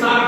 60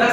10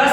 10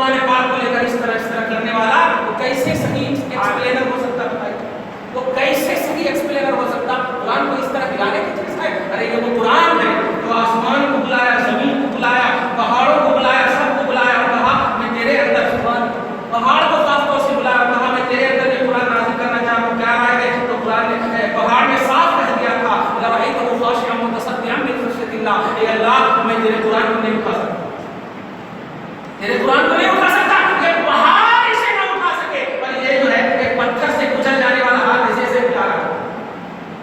قرآن پاک کو لے کر اس طرح کرنے والا وہ کیسے صحیح ایکسپلینر ہو سکتا ہے؟ وہ کیسے صحیح ایکسپلینر ہو سکتا؟ قرآن کو اس طرح ہلانے کی چیز ہے؟ ارے یہ وہ قرآن ہے جو آسمان کو بلایا، زمین کو بلایا، پہاڑوں کو بلایا، سب کو بلایا اور کہا میں تیرے اندر پہاڑ کو خاص طور سے بلایا اور کہا میں تیرے اندر یہ قرآن نازل کرنا چاہتا ہوں، کیا رائے ہے؟ تو قرآن نے پہاڑ نے صاف کہہ دیا تھا لرأيته خاشعا متصدعا من خشية الله، اے اللہ میں تیرے قرآن کو نہیں اٹھا سکتا، تیرے قرآن کو نہیں اٹھا سکتا، یہ پہاڑ اسے نہ اٹھا سکے، پر یہ جو ہے ایک پتھر سے کچل جانے والا ہاتھ ایسے ایسے اٹھا رہا ہے۔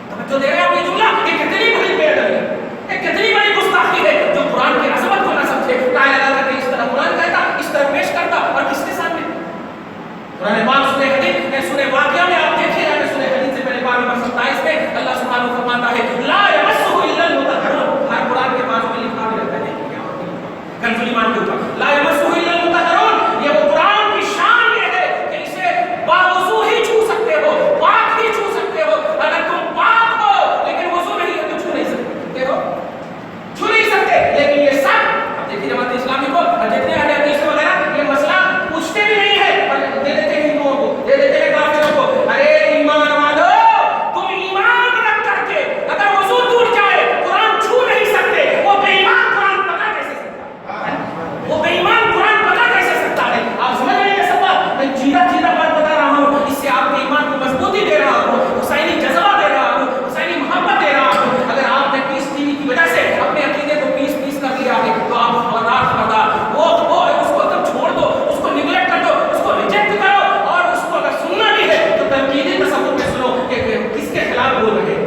توجہ دے رہے ہیں آپ یہ جملہ؟ یہ کتنی بڑی بے ادبی ہے، یہ کتنی بڑی گستاخی ہے جو قرآن کی عظمت کو نہ سمجھے، لا الہ الا اللہ اس طرح قرآن کہتا، اس طرح پیش کرتا، اور کس کے سامنے؟ قرآن پاک سورہ حدیث، سورہ واقعہ میں آپ دیکھیں یا سورہ حدیث سے پہلے پارہ نمبر 27 میں اللہ سبحانہ فرماتا ہے لا یمسہ الا المطہرون، ہر قرآن کے بازو میں لکھا بھی رہتا ہے کنز ایمان کے اوپر لا یمسہ الا المطہرون، یہ وہ قرآن کی شان یہ ہے کہ اسے باوضو ہی چھو سکتے ہو، پاک ہی چھو سکتے ہو، اگر تم پاک ہو لیکن وضو نہیں ہے تو چھو نہیں سکتے ہو، چھو نہیں سکتے، لیکن یہ سب اب دیکھیے جماعت اسلامی کو جتنے اہل حدیث وغیرہ یہ مسئلہ پوچھتے بھی نہیں ہے اور دے دیتے ہیں ہندوؤں کو، دے دیتے ہیں کافروں کو، ارے ایمان والو تم ایمان رکھ کر کے اگر وضو ٹوٹ جائے قرآن چھو نہیں سکتے، وہ بے ایمان قرآن پتا کیسے سکتا ہے؟ وہ بے ایمان قرآن پتا کیسے سکتا ہے؟ آپ سمجھ رہے ہیں سب بات؟ میں جیتا جیتا بات بتا رہا ہوں، اس سے آپ کے ایمان کو مضبوطی دے رہا ہوں، حسینی جذبہ دے رہا ہوں، حسینی محبت دے رہا ہوں۔ اگر آپ نے پیس ٹی وی کی وجہ سے اپنے عقیدے کو پیس کر لیا ہے تو آپ خبردار وہ اس کو تب چھوڑ دو، اس کو نیگلیکٹ کر دو، اس کو ریجیکٹ کرو، اور اس کو اگر سننا بھی ہے تو تنقیدی تصور میں سنو کہ کس کے خلاف بول رہے ہیں۔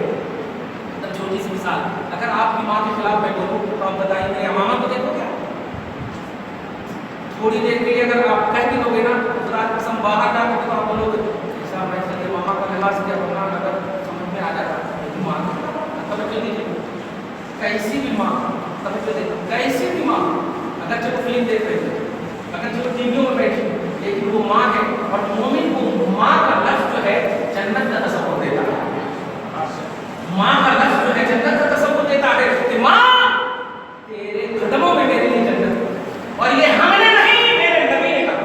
چھوٹی سی مثال، اگر آپ کی ماں کے خلاف میں بولوں تو آپ بتائیں گے ماما کو دیکھو کیا؟ تھوڑی دیر کے لیے اگر آپ کہہ بھی دو گے نا ذرا قسم باہر جا کے تو آپ بولو گے ایسا میں چلیے ماما کا لباس کیا بنا اگر سمجھ میں آ جاتا ماں توجہ دیجیے، کیسی بھی ماں توجہ دے، کیسی بھی ماں اگر جب فلم دیکھ رہی ہے، اگر جب ٹیویوں میں بیٹھی لیکن وہ ماں ہے اور مومن کو ماں کا لفظ جو ہے جنت کا تصور دیتا ہے، ماں کا لفظ جو ہے جنت کا تصور دیتا ہے کہ ماں تیرے قدموں میں میرے لیے جنت ہے، اور یہ ہم نے نہیں میرے نبی نے کہا،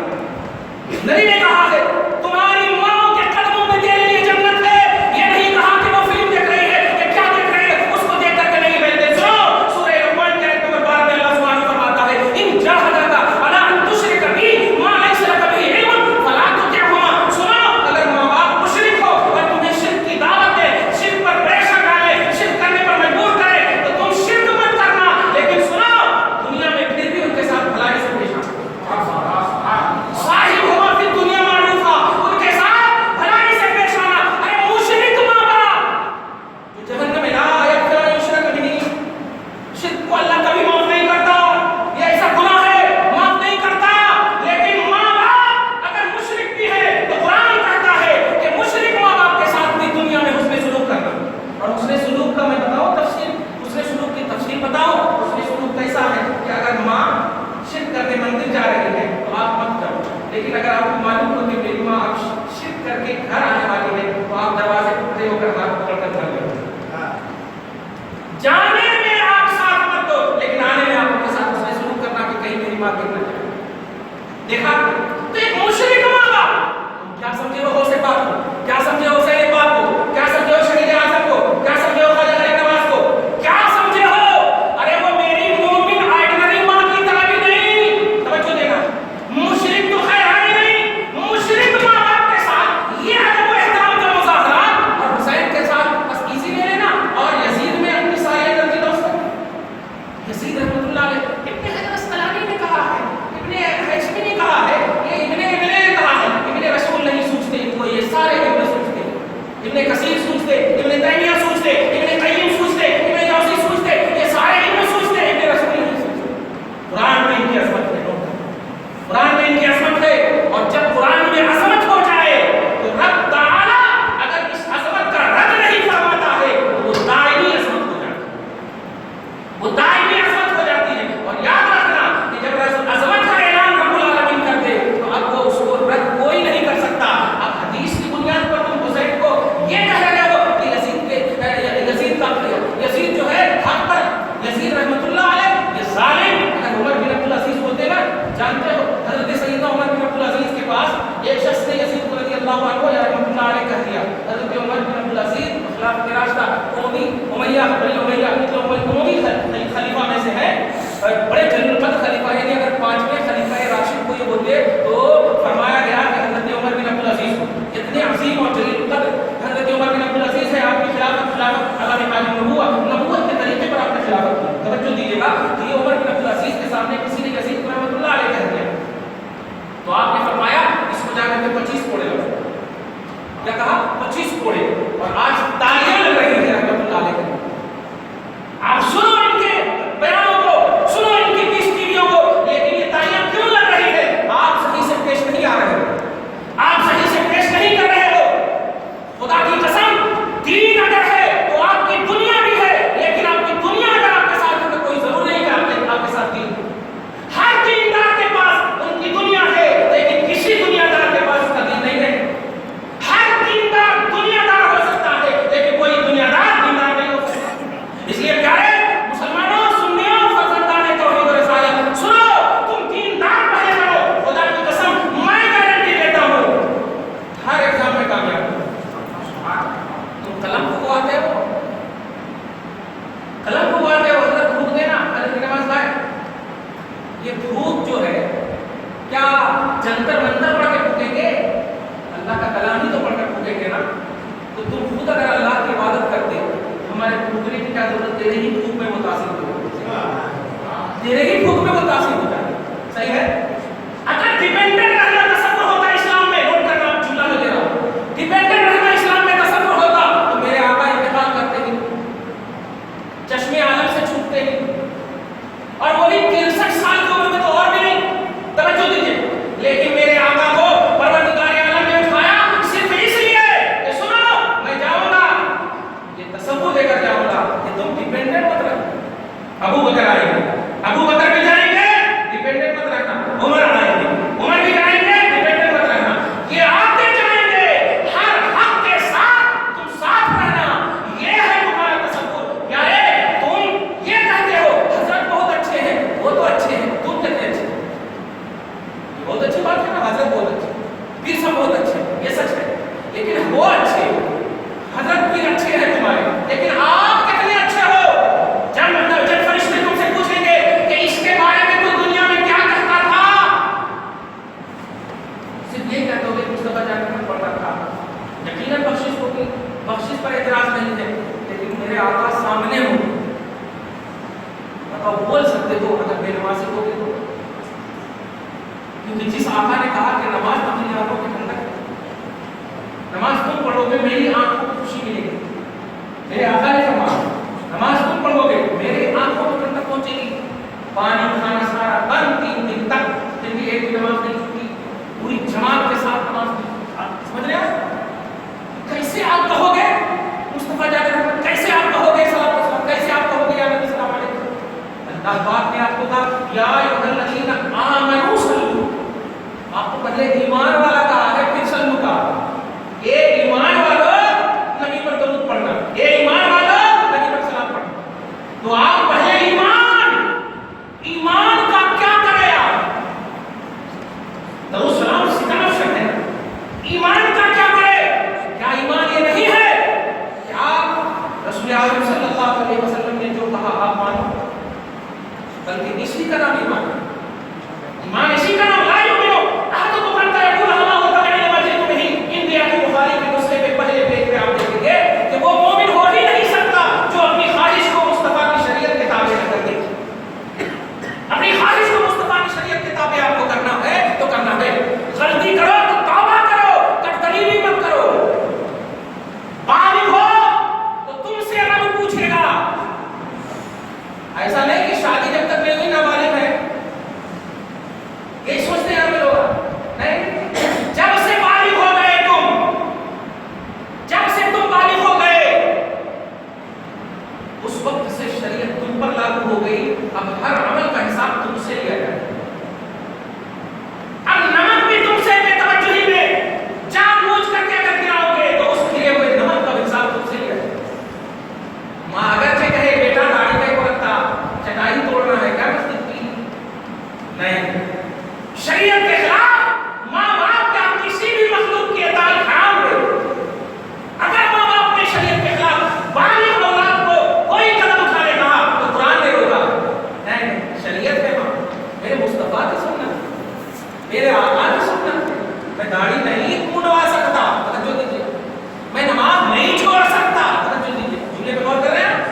نبی نے کہا ہے تمہاری ماں کے قدموں میں تیرے لیے جنت ہے، یہ نہیں کہا کہ وہ فلم دیکھ رہی ہے کہ کیا دیکھ رہی ہے اس کو دیکھ کر کے نہیں بہتے۔ سنو سورہ لقمان کے آیت نمبر 12 میں اللہ سبحانہ فرماتا ہے ان جاہداک علی ان تشرک بی ما لیس لک بہ علم فلا تطعہما، سنو اگر ماں باپ مشرک ہو اور تمہیں شرک کی دعوت دے، شرک پر پریشر ڈالے، شرک کرنے پر مجبور کرے تو تم شرک مت کرنا، لیکن سنو دنیا میں پھر بھی ان کے ساتھ بھلائی سے پیش آنا، صاحبہما فی الدنیا معروفا، ان کے ساتھ بھلائی سے پیش آنا۔ ارے مشرک ماں باپ جو جہنم میں لا یغفر ان یشرک بہ، شرک کو اللہ کبھی معاف نہیں کرتا، یہ ایسا گناہ ہے معاف نہیں کرتا، لیکن ماں باپ اگر مشرک بھی ہے تو قرآن کہتا ہے کہ مشرک ماں باپ کے ساتھ بھی دنیا میں حسن سلوک کرنا، اور حسن سلوک کا میں بتاؤں تفصیل، حسن سلوک کی تفصیل بتاؤں، حسن سلوک کیسا ہے کہ اگر ماں شرک کرنے مندر جا رہی ہے تو آپ مت جاؤ، لیکن اگر آپ کو معلوم ہو کہ میری ماں اب شرک کر کے گھر آنے والی ہے تو آپ دروازے کھڑے ہو کر ہاتھ پکڑ کر گھر لے جانے میں آپ ساتھ مت دو، لیکن آنے میں آپ کے ساتھ حسن سلوک کرنا کہ کہیں میری ماں دیکھنا چاہے۔ دیکھا تو ایک مشرک ماں باپ، کیا سمجھے ہو غوث پاک کو، کیا سمجھے ہو حسین پاک کو، کیا سمجھے ہو شہید اعظم کو، کیا سمجھے ہو خواجہ غریب نواز کو، کیا سمجھے ہو؟ ارے وہ میری مومن آرڈنری ماں کی طرح بھی نہیں، توجہ دینا، مشرک تو خیر ہے نہیں، مشرک ماں باپ کے ساتھ یہ ادب و احترام کا مظاہرہ، اور حسین کے ساتھ بس ایزی لے لینا، اور یزید میں اپنی ساری انرجی دوست یزید رحمۃ اللہ علیہ ابن حجر اسقلانی نے کہا ہے، ابن ہیثمی نے کہا ہے، یہ ابن نے کہا ہے، ابن رسول نہیں سوچتے یہ بھوک جو ہے کیا جنتر منتر پڑھ کے پھونکیں گے؟ اللہ کا کلام ہی تو پڑھ کر پھونکیں گے نا. تو تم خود اگر اللہ کی عبادت کرتے ہمارے پھونکنے کی کیا ضرورت؟ تیرے ہی پھونک میں متاثر ہو جائے, تیرے ہی پھونک میں متاثر ہو جائے. صحیح ہے. اگر ڈیپینڈنٹ رہنا تصور ہوتا ہے اسلام میں, نوٹ کرنا آپ جملہ میں دے رہا ہوں, ڈیپینڈنٹ رہنا اسلام میں تصور ہوتا تو میرے آقا انتقال کرتے نہیں, چشمے عالم سے چھوٹتے نہیں, اور وہ بھی 63 سال کی عمر میں تو اور بھی نہیں. توجہ دیجیے. لیکن میرے آقا کو پروردگار عالم نے اٹھایا صرف اس لیے کہ سنو میں جاؤں گا, یہ تصور لے کر جاؤں گا کہ تم ڈیپینڈنٹ مت رہو. ابو بکر آئیں گے, ابو بکر بھی جائیں گے, ڈیپینڈنٹ مت رہنا. عمر آئیں گے, عمر بھی جائیں گے, ڈیپینڈنٹ مت رہنا. یہ آتے جائیں گے, ہر حق کے ساتھ تم ساتھ رہنا. یہ ہے تمہارا تصور. کیا ہے؟ تم یہ کہتے ہو حضرت بہت اچھے ہیں, وہ تو اچھے ہیں, تم کتنے اچھے ہیں؟ یہ بہت اچھی بات ہے نا, حضرت بہت اچھے, پیر سب بہت اچھے, یہ سچ ہے. لیکن وہ اچھے, حضرت پیر اچھے ہیں تمہارے, لیکن آپ کتنے اچھے ہو؟ جب فرشتے تم سے پوچھیں گے کہ اس کے بارے میں تو دنیا میں کیا کہتا تھا, صرف یہ کہتے ہو کہ مصطفیٰ جا کر پڑھتا تھا. یقیناً بخشش ہوگی, بخشش پر اعتراض نہیں ہے, لیکن میرے آقا سامنے ہو, بتاؤ بول سکتے ہو اگر بے نمازی ہوگے تو؟ کیونکہ جس آقا نے کہا کہ نماز تمہاری آنکھوں کی ٹھنڈک ہے, نماز تم پڑھو گے میری آنکھوں کو خوشی ملے گی. میرے آقا نے فرمایا نماز تم پڑھو گے میرے آنکھوں کو ٹھنڈک پہنچے گی. پانی کھانا سارا بند 3 دن تک, پھر بھی ایک بھی نماز نہیں چھوٹی, پوری جماعت کے ساتھ نماز نہیں. سمجھ رہے ہو کیسے آپ کہو گے مصطفیٰ جا کر, کیسے آپ کہو گے صلوات و سلام, کیسے آپ کہو گے یا نبی السلام علیکم؟ اللہ پاک نے آپ کو کہا یا ایھا الذین آمنوا صلوا, آپ کو پہلے ایمان والا کہا ہے پھر صلو کہا. اے ایمان والو نبی پر درود پڑھنا, اے ایمان والو نبی پر سلام پڑھنا. تو آپ پہلے ایمان کا کیا کرے آپ؟ درود سلام سیدھا لفظ ہے, ایمان کا کیا کرے؟ کیا ایمان یہ نہیں ہے کہ آپ رسول اعظم صلی اللہ علیہ وسلم نے جو کہا آپ مانو, بلکہ اسی کا نام ایمان ہے. ایمان اسی کا نام لا یؤمنو احدکم حتی یکون هواه تبعا لما جئت به. انڈیا کی بخاری کے نسخے پہ پہلے پیج پہ آپ دیکھیں گے کہ وہ مومن ہو ہی نہیں سکتا جو اپنی خواہش کو مصطفیٰ کی شریعت کے تابع نہ کر دے. اپنی خواہش کو مصطفیٰ کی شریعت کے تابع آپ کو کرنا ہے تو کرنا ہے. غلطی کرو تو توبہ کرو, کٹکلی مت کرو. بالغ ہو تو تم سے رب پوچھے گا. ایسا نہیں کہ شادی جب تک نہیں ہوئی نابالغ ہے, یہی سوچتے ہیں ہم لوگ نہیں. جب سے بالغ ہو گئے تم, جب سے تم بالغ ہو گئے اس وقت سے شریعت تم پر لاگو ہو گئی. اب ہر عمل کا حساب تم سے لیا جائے. اب نمک بھی تم سے بے توجہی میں جان بوجھ کر کے اگر گراؤ گے تو اس گرے ہوئے نمک کا حساب تم سے لیا جائے. ماں اگرچہ کہے بیٹا داڑھی کا ایک رکھتا چٹائی توڑنا ہے کیا مسجد کی, نہیں. شریعت کے خلاف ماں باپ کا کسی بھی مخلوق کی اطاعت حرام ہے. اگر ماں باپ نے شریعت کے خلاف بالغ اولاد کو کوئی قدم اٹھانے کہا تو قرآن نے روکا. نہیں, شریعت ہے ماں, میرے مصطفیٰ کی سنت, میرے آقا کی سنت. میں داڑھی نہیں منڈوا سکتا, توجہ دیجیے. میں نماز نہیں چھوڑ سکتا, توجہ دیجیے. جملے پہ غور کر رہے ہیں.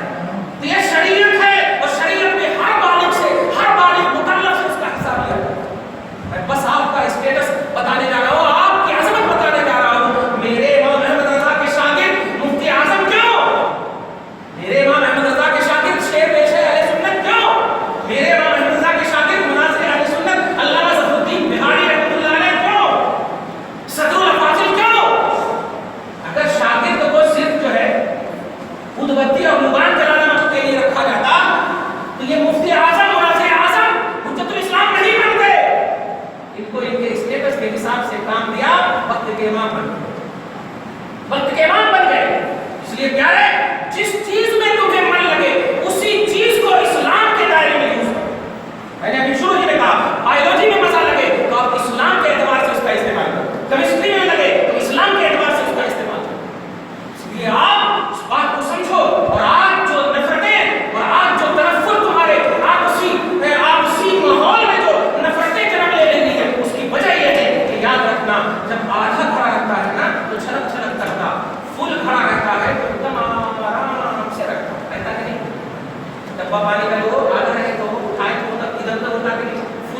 تو یہ شریعت ہے, اور شریعت میں ہر بالغ سے, ہر بالغ مکلف سے اس کا حساب لیا جاتا ہے. میں بس آپ کا اسٹیٹس بتانے جا رہا ہوں, آپ کی عظمت بتانے جا رہا ہوں. میرے امام احمد رضا کے شاگرد مفتی اعظم کیوں, میرے امام احمد رضا کے شاگرد شیر پیش اہل سنت کیوں, میرے امام احمد رضا کے شاگرد مناظر اہل سنت علامہ ظفر الدین بہاری رحمۃ اللہ علیہ کیوں, صدر الفاضل کیوں. اگر شاگرد کو صرف جو ہے خود بتی اور مبان چلانا کے لیے رکھا جاتا تو یہ مفتی اعظم مناظر اعظم حجت الاسلام نہیں بنتے. ان کو ان کے اسٹیٹس کے حساب سے کام دیا, وقت کے امام بن گئے, وقت کے امام بن گئے. اس لیے پیارے, جس چیز میں تمہیں من لگے اسی چیز کو اسلام کے دائرے میں یوز کرو. میں نے ابھی شروع ہی میں کہا بایولوجی میں مزہ لگے تو آپ اسلام کے اعتبار سے اس کا استعمال کرو, کیمسٹری میں لگے تو اسلام کے اعتبار سے اس کا استعمال کرو. اس لیے آپ اس بات کو سمجھو. اور آج جو نفرتیں اور آج جو تنفر تمہارے آپسی ماحول میں جو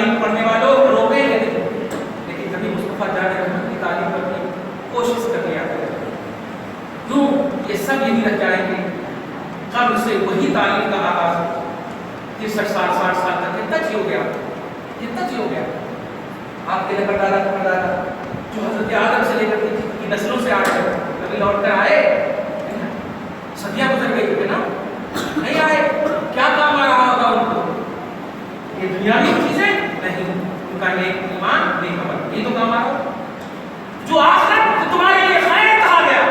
تعلیم پڑھنے والوں روکیں گے نہیں، لیکن کبھی مصطفیٰ جان رحمت کی تعلیم کرنے کی کوشش کر لیا کیوں یہ سب یہی رہ جائیں گے. قبل سے وہی تعلیم کا آغاز 63 سال 60 سال تک کتنا چی ہو گیا، کتنا چی ہو گیا. آپ کے لے دادا جو حضرت آدم سے لے کر کی نسلوں سے آ گئے کبھی لوٹ کر آئے؟ صدیاں گزر گئی تھے نا، نہیں آئے. کیا کام آ رہا ہوگا ان کو؟ یہ دنیاوی چیزیں نہیں، ان کا نیک ایمان نیک عمل، یہ تو کام آ رہا. جو آخرت تمہارے لیے خیر کہا گیا،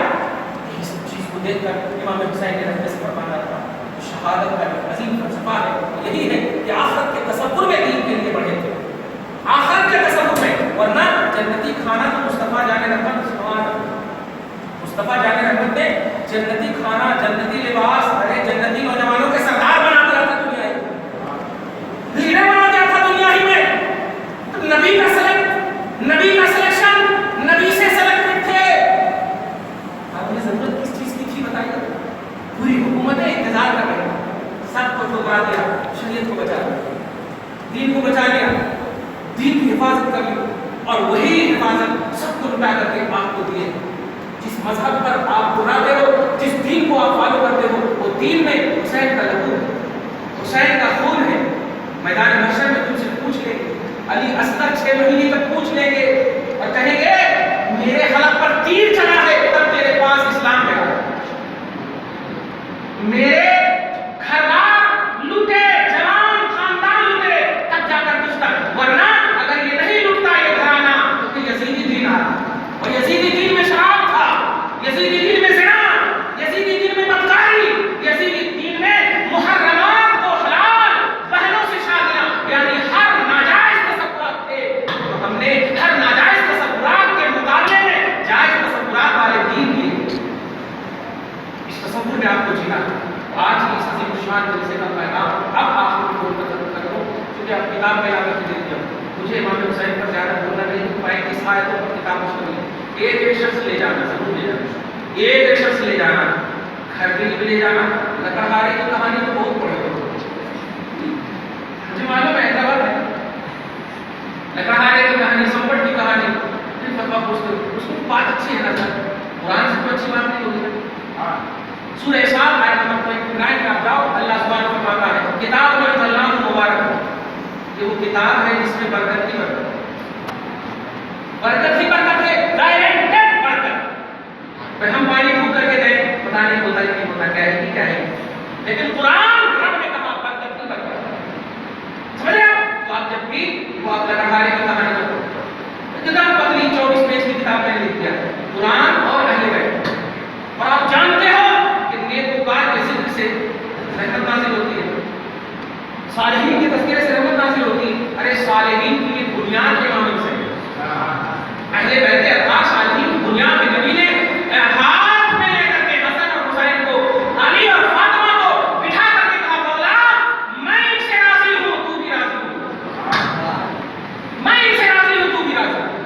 یہ سب چیز کو دیکھ کر امام حسین نے رحمت سے فرمایا تھا شہادت کا عظیم فلسفہ ہے یہی ہے کہ آخرت کے تصور میں دین کے لیے بڑھے تھے، آخرت کے تصور میں. ورنہ جنتی کھانا تو مصطفیٰ جان رحمت، مصطفیٰ جان رحمت نے جنتی کھانا، جنتی لباس، ارے جنتی نوجوانوں کے سردار بنا دیا تھا دنیا ہی، لیڈر بنا دیا تھا دنیا ہی میں. نبی کا سلیکشن نبی سے سلیکٹڈ تھے. آپ نے ضرورت کس چیز کی تھی بتائیے؟ پوری حکومتیں انتظار کر رہی ہیں، سب کو ٹھکرا دیا، شریعت کو بچا لیا، دین کو بچا لیا، دین کی حفاظت کر لی، اور وہی حفاظت سب کو لٹا کر کے آپ کو دیے. جس مذہب پر آپ بناتے ہو، جس دین کو آپ فالو کرتے ہو، وہ دین میں حسین کا لہو ہے، حسین کا خون ہے. میدان محشر میں تم سے پوچھ لیں گے، علی اصغر 6 مہینے تک پوچھ لیں گے اور کہیں گے میرے حلق پر تیر چلا ہے تب تیرے پاس اسلام گیا، میرے گھردار لوٹے، جوان خاندان لوٹے تب جا کر کچھ تک، ورنہ اگر یہ نہیں لوٹتا یہ گھرانہ تو پھر یزیدی دین آ رہا. اور یزیدی دین میں شراب تھا، یزیدی دین میں زنا، یزیدی دین میں بدکاری، یزیدی دین میں محرمات کو حلال، بہنوں سے شادیاں، یعنی ہر ناجائز تصورات تھے. تو ہم نے ہر ناجائز تصورات کے مقابلے میں جائز تصورات والے دین دیے. اس تصور میں آپ کو جینا ہے. آج کی اس عظیم الشان جلسے کا پیغام اب آپ کو بول کر ختم کروں کیونکہ اب کتاب میں لا کر دے دیا. مجھے امام حسین پر زیادہ بولنا نہیں ہے، پائے اس آیتوں پر کتاب مشتمل ہے. ایک شخص لے جانا، ضرور لے جانا، ایک شخص لے جانا، گھر کے لیے بھی لے جانا. لکڑہارے کی کہانی تو بہت پڑھے ہو، مجھے معلوم ہے حیدرآباد ہے. لکڑہارے کی کہانی، سمپٹ کی کہانی، پھر فتویٰ پوچھتے ہو، اس میں بات اچھی ہے نا سر، قرآن سے تو اچھی بات نہیں ہوگی. سورہ صاد آیت نمبر 29 میں آپ جاؤ، اللہ سبحانہ و تعالیٰ فرماتا ہے کتاب میں اللہ مبارک، یہ وہ کتاب ہے جس میں برکت کی برکت ہے، ڈائریکٹ برکت. ہم پانی پھونک کر کے دیں، پتہ نہیں ہوتا کہ نہیں ہوتا، کیا ہے کیا ہے، لیکن قرآن رب نے کہا برکت کی برکت. سمجھ رہے آپ؟ تو آپ جب بھی وہ آپ لکڑہارے کی کہانی کرو، کتاب پتلی 24 پیج کی کتاب میں نے لکھ دیا قرآن اور اہل بیت. اور آپ جانتے ہو کہ نیکوکار کے ذکر سے رحمت نازل ہوتی ہے، صالحین کے تذکرے سے رحمت نازل ہوتی ہے. ارے صالحین کی یہ بنیاد کے معاملے سے اہل بیت اطہار صالحین کی بنیاد میں نبی نے ہاتھ میں لے کر کے حسن اور حسین کو، علی اور فاطمہ کو بٹھا کر کے کہا مولا میں ان سے راضی ہوں تو بھی راضی ہوں، میں ان سے راضی ہوں تو بھی راضی ہوں.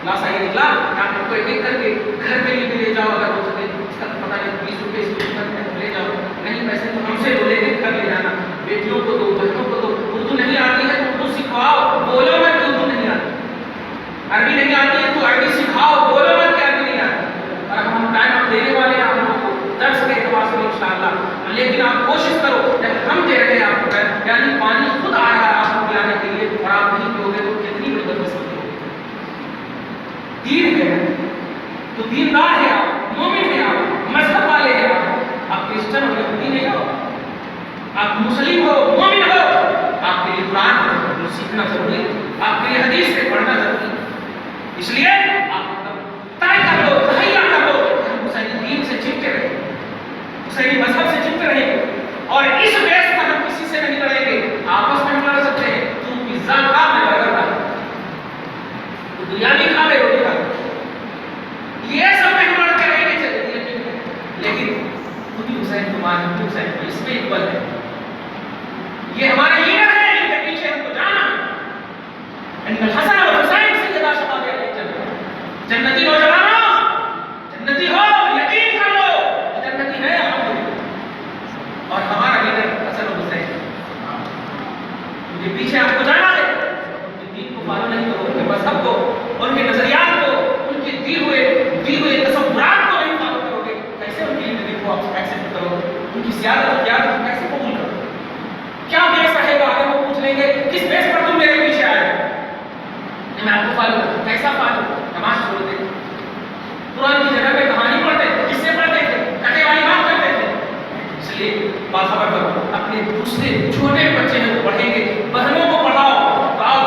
لا صحیح نکلا کہ آپ کو ایک کر کے گھر کے لیے بھی لے جاؤ، اگر ہو سکے اس کا پتہ نہیں 20 روپے اس کو لے جاؤ، نہیں پیسے تو ہم سے لو، لے کے گھر لے جانا. بیٹیوں کو دو، بہنوں کو دو. اردو نہیں آتی ہے تو اردو سکھاؤ، بولو میں کہ اردو نہیں آتی. عربی نہیں آتی ہے تو عربی سکھاؤ، بولو میں کہ عربی نہیں آتی. اور ہم ٹائم دینے والے ہیں آپ لوگوں کو درس کے اعتبار سے انشاءاللہ، لیکن آپ کوشش کرو جب ہم دے رہے ہیں آپ کو، یعنی پانی خود آ رہا ہے آپ کو پلانے کے لیے اور آپ نہیں پیو گے تو کتنی بڑی بدقسمتی ہوگی. دین ہے تو دیندار ہے آپ، مومن ہے آپ، مذہب والے ہیں آپ کرسچن ہو یہودی نہیں ہو، آپ مسلم ہو، مومن ہو، آپ کے لیے قرآن سیکھنا ضروری ہے، آپ کے لیے حدیث سے پڑھنا ضروری ہے. اس لیے آپ طے کر لو، تہیا کر لو، ہم حسینی دین سے چپتے رہیں، حسینی مذہب سے چپتے رہیں گے. اور اس بیس پر ہم کسی سے نہیں لڑیں گے. آپس میں ہم لڑ سکتے ہیں، تو پیزا کھا میں برگر کھا، تو بریانی کھا میں روٹی کھا، یہ سب میں ہم لڑتے رہیں گے چلے، لیکن خود ہی حسین کو مان، حسین کو اس میں اقبال ہے. یہ ہمارے لیڈر ہیں جن کے پیچھے ہم کو جانا ہے. ان الحسن اور حسین سیدہ شباب اہل جنت، جنتی نوجوانوں جنتی ہو، یقین کر لو جنتی ہے الحمدللہ. اور ہمارا لیڈر حسن اور حسین، ان کے پیچھے ہم کو جانا ہے. زیادہ کیسے قبول کرو؟ کیا بیس رہے گا؟ اگر وہ پوچھ لیں گے کس بیس پر تم میرے پیچھے آئے؟ میں آپ کو فالو کروں. کیسا فالو؟ نماز چھوڑ دے. قرآن کی جگہ پہ کہانی پڑھتے تھے، قصے پڑھتے تھے، کٹے والی بات کرتے تھے. اس لیے باخبر کرو اپنے دوسرے چھوٹے بچے ہیں وہ پڑھیں گے، بہنوں کو پڑھاؤ،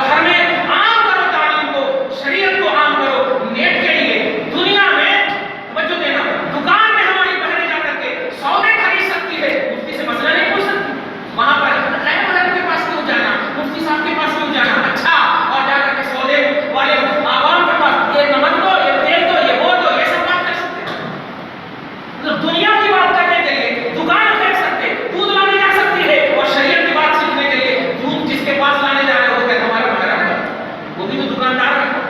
گھر میں عام کرو تعلیم کو، شریعت کو عام کرو. نیٹ کے لیے دنیا میں توجہ دینا، دکان میں ہماری بہنیں جا کر کے سودے خرید سکتی ہے، مفتی سے مسئلہ نہیں پوچھ سکتی. وہاں پر کے پاس کیوں جانا، مفتی صاحب کے پاس کیوں جانا؟ اچھا، اور جا کر کے سودے والے عوام کے پاس یہ نمک دو، یہ تیل دو، یہ وہ دو، یہ سب بات کر سکتے ہیں. دنیا کی بات کرنے کے لیے دکان پھینک سکتے، دودھ لانے جا سکتی ہے، اور شریعت کی بات سیکھنے کے لیے دودھ جس کے پاس لانے جا رہے ہو کہ ہمارا محرم ہے، وہ بھی تو دکاندار ہے.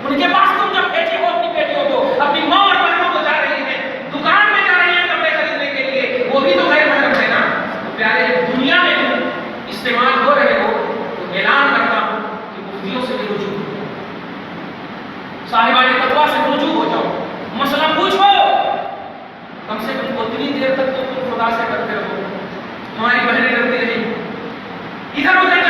ان کے پاس تم جب بیٹے ہو اپنی بیٹیوں کو، اپنی ماں اور بہنوں کو جا رہی ہیں، دکان میں جا رہی ہیں کپڑے خریدنے کے لیے، وہ بھی تو غیر محرم ہے نا. تو پیارے دنیا میں استعمال ہو رہے ہو تو اعلان کرتا ہوں کہ مفتیوں سے بھی رجوع ہو، صاحبان تقویٰ سے رجوع ہو جاؤ، مسئلہ پوچھو. کم سے کم اتنی دیر تک تو تم خدا سے کرتے رہو. تمہاری بہنیں ڈرتی رہیں، ادھر ادھر